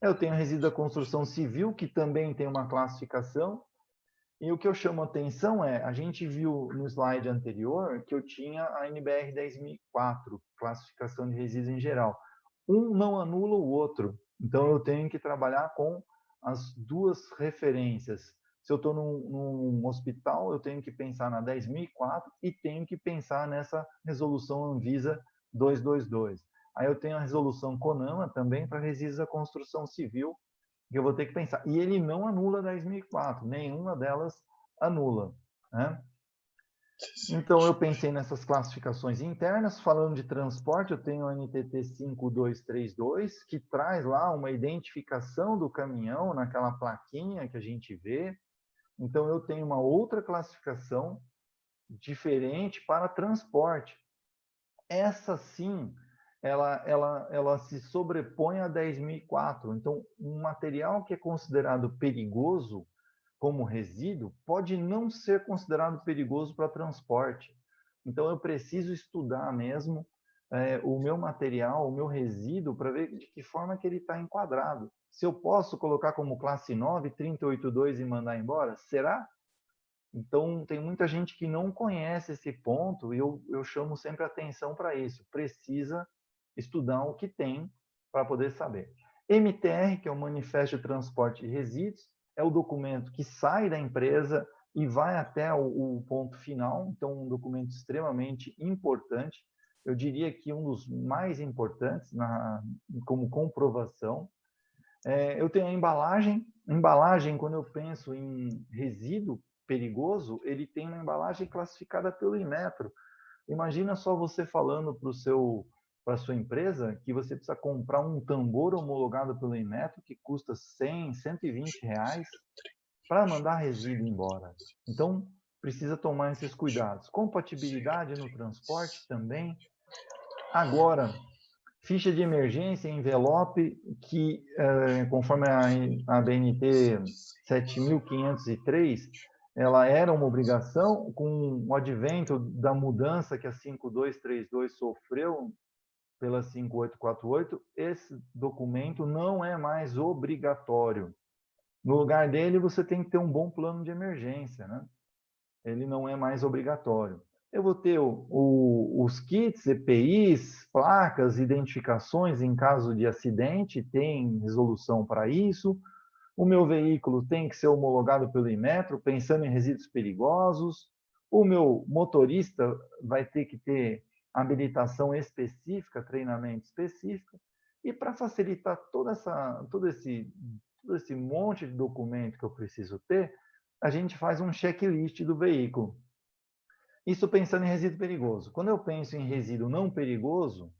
Eu tenho resíduo da construção civil, que também tem uma classificação, e o que eu chamo a atenção é, a gente viu no slide anterior que eu tinha a NBR 10.004, classificação de resíduos em geral. Um não anula o outro, então eu tenho que trabalhar com as duas referências. Se eu estou num hospital, eu tenho que pensar na 10.004 e tenho que pensar nessa resolução Anvisa 222. Aí eu tenho a resolução CONAMA também para resíduos da construção civil, que eu vou ter que pensar. E ele não anula 10.004, nenhuma delas anula, né? Então, eu pensei nessas classificações internas. Falando de transporte, eu tenho o NTT 5232, que traz lá uma identificação do caminhão naquela plaquinha que a gente vê. Então, eu tenho uma outra classificação diferente para transporte. Essa, sim, ela se sobrepõe a 10.004. Então, um material que é considerado perigoso como resíduo pode não ser considerado perigoso para transporte. Então, eu preciso estudar mesmo o meu material, o meu resíduo, para ver de que forma que ele está enquadrado. Se eu posso colocar como classe 9, 382 e mandar embora, será? Então, tem muita gente que não conhece esse ponto e eu chamo sempre atenção para isso. Precisa estudar o que tem para poder saber. MTR, que é o Manifesto de Transporte de Resíduos, é o documento que sai da empresa e vai até o ponto final. Então, um documento extremamente importante. Eu diria que um dos mais importantes como comprovação. Eu tenho a embalagem. Embalagem, quando eu penso em resíduo perigoso, ele tem uma embalagem classificada pelo Inmetro. Imagina só você falando para a sua empresa que você precisa comprar um tambor homologado pelo Inmetro que custa 100, 120 reais para mandar resíduo embora. Então, precisa tomar esses cuidados. Compatibilidade no transporte também. Agora, ficha de emergência, envelope, que, conforme a BNT 7.503, ela era uma obrigação. Com o advento da mudança que a 5232 sofreu pela 5848, esse documento não é mais obrigatório. No lugar dele, você tem que ter um bom plano de emergência, né? Ele não é mais obrigatório. Eu vou ter os kits, EPIs, placas, identificações em caso de acidente, tem resolução para isso. O meu veículo tem que ser homologado pelo Inmetro, pensando em resíduos perigosos. O meu motorista vai ter que ter habilitação específica, treinamento específico. E para facilitar todo esse monte de documento que eu preciso ter, a gente faz um checklist do veículo. Isso pensando em resíduo perigoso. Quando eu penso em resíduo não perigoso,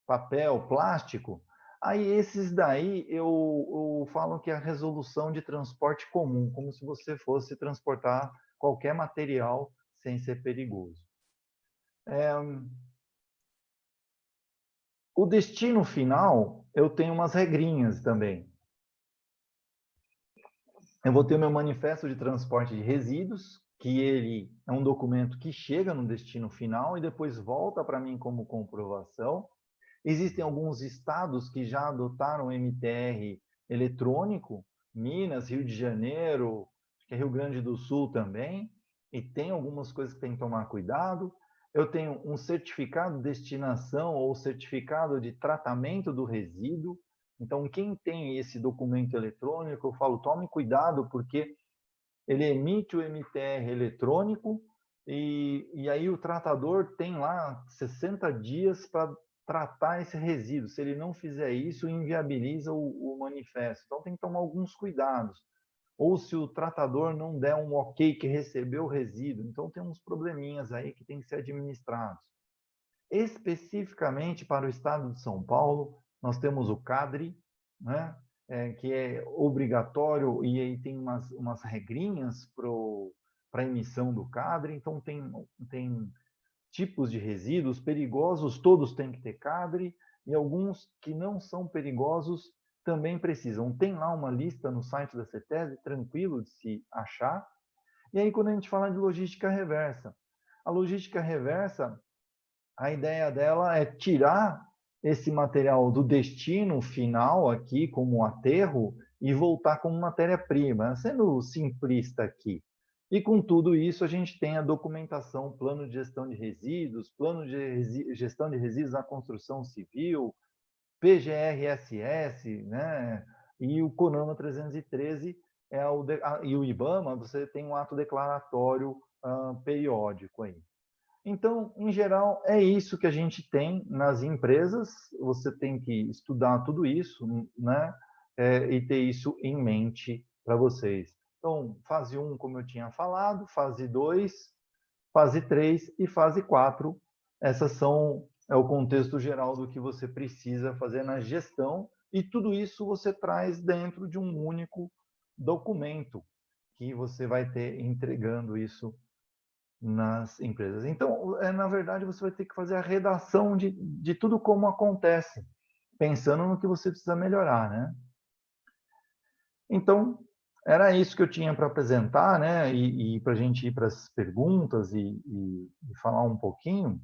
papel, plástico, aí esses daí eu falo que é a resolução de transporte comum, como se você fosse transportar qualquer material sem ser perigoso. O destino final, eu tenho umas regrinhas também. Eu vou ter o meu manifesto de transporte de resíduos, que ele é um documento que chega no destino final e depois volta para mim como comprovação. Existem alguns estados que já adotaram MTR eletrônico, Minas, Rio de Janeiro, Rio Grande do Sul também, e tem algumas coisas que tem que tomar cuidado. Eu tenho um certificado de destinação ou certificado de tratamento do resíduo. Então, quem tem esse documento eletrônico, eu falo, tome cuidado, porque ele emite o MTR eletrônico e aí o tratador tem lá 60 dias para tratar esse resíduo. Se ele não fizer isso, inviabiliza o manifesto. Então, tem que tomar alguns cuidados. Ou se o tratador não der um ok que recebeu o resíduo. Então, tem uns probleminhas aí que tem que ser administrados. Especificamente para o estado de São Paulo, nós temos o CADRE, né? Que é obrigatório e aí tem umas regrinhas para a emissão do CADRE. Então, tem tipos de resíduos perigosos, todos têm que ter CADRE, e alguns que não são perigosos também precisam. Tem lá uma lista no site da CETESB, tranquilo de se achar. E aí, quando a gente fala de logística reversa, a logística reversa, a ideia dela é tirar esse material do destino final aqui, como aterro, e voltar como matéria-prima, sendo simplista aqui. E com tudo isso, a gente tem a documentação, plano de gestão de resíduos, plano de gestão de resíduos na construção civil, PGRSS, né? E o CONAMA 313 e o IBAMA, você tem um ato declaratório periódico aí. Então, em geral, é isso que a gente tem nas empresas. Você tem que estudar tudo isso, né? E ter isso em mente para vocês. Então, fase 1, como eu tinha falado, fase 2, fase 3 e fase 4. Essas são o contexto geral do que você precisa fazer na gestão, e tudo isso você traz dentro de um único documento que você vai ter entregando isso nas empresas. Então, na verdade, você vai ter que fazer a redação de tudo como acontece, pensando no que você precisa melhorar, né? Então, era isso que eu tinha para apresentar, né? E para a gente ir para as perguntas e falar um pouquinho,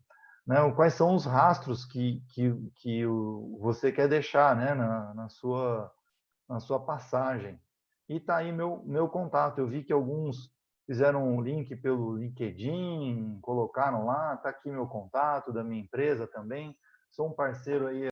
né? Quais são os rastros que você quer deixar, né? Na sua passagem. E tá aí meu contato. Eu vi que alguns fizeram um link pelo LinkedIn, colocaram lá, tá aqui meu contato da minha empresa também. Sou um parceiro aí